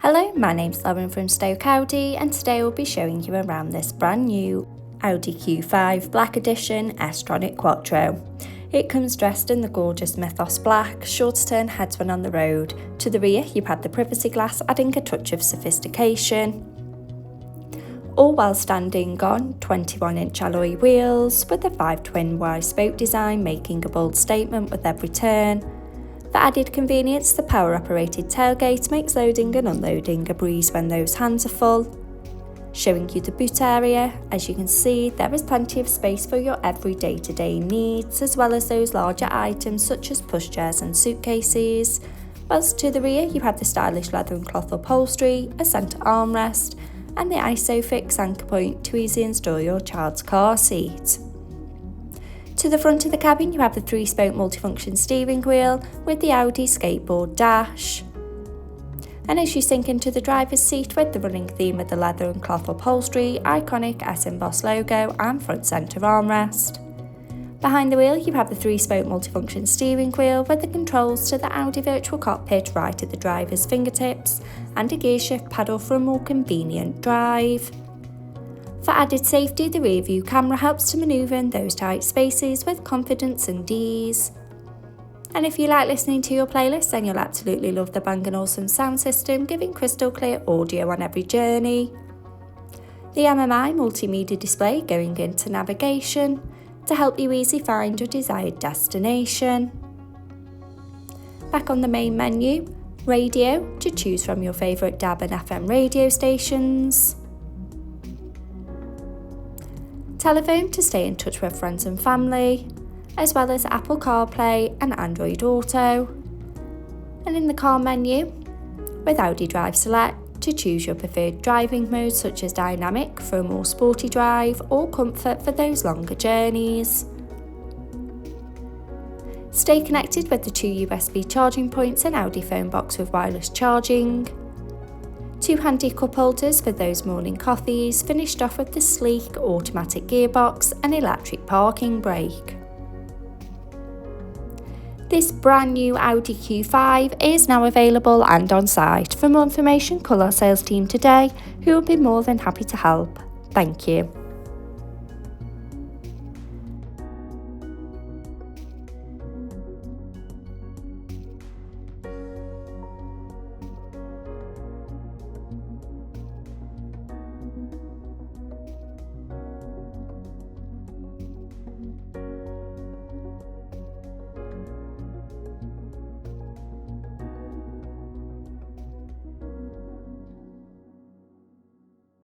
Hello, my name's Lauren from Stoke Audi and today we'll be showing you around this brand new Audi Q5 Black Edition S-Tronic Quattro. It comes dressed in the gorgeous Mythos black, sure to turn heads when on the road. To the rear you've had the privacy glass adding a touch of sophistication. All while standing on 21-inch alloy wheels with the 5 twin Y-spoke design making a bold statement with every turn. For added convenience, the power-operated tailgate makes loading and unloading a breeze when those hands are full. Showing you the boot area, as you can see there is plenty of space for your every day-to-day needs, as well as those larger items such as pushchairs and suitcases. Whilst to the rear you have the stylish leather and cloth upholstery, a centre armrest, and the ISOFIX anchor point to easily install your child's car seat. To the front of the cabin you have the 3-spoke multifunction steering wheel with the Audi skateboard dash. And as you sink into the driver's seat with the running theme of the leather and cloth upholstery, iconic S-embossed logo and front centre armrest. Behind the wheel you have the 3-spoke multifunction steering wheel with the controls to the Audi virtual cockpit right at the driver's fingertips and a gear shift pedal for a more convenient drive. For added safety, the rear view camera helps to manoeuvre in those tight spaces with confidence and ease. And if you like listening to your playlist, then you'll absolutely love the Bang & Olufsen sound system, giving crystal clear audio on every journey. The MMI multimedia display going into navigation to help you easily find your desired destination. Back on the main menu, radio to choose from your favourite DAB and FM radio stations. Telephone to stay in touch with friends and family, as well as Apple CarPlay and Android Auto. And in the car menu, with Audi Drive Select to choose your preferred driving modes such as dynamic for a more sporty drive or comfort for those longer journeys. Stay connected with the 2 USB charging points and Audi phone box with wireless charging. 2 handy cup holders for those morning coffees, finished off with the sleek automatic gearbox and electric parking brake. This brand new Audi Q5 is now available and on site. For more information, call our sales team today, who will be more than happy to help. Thank you.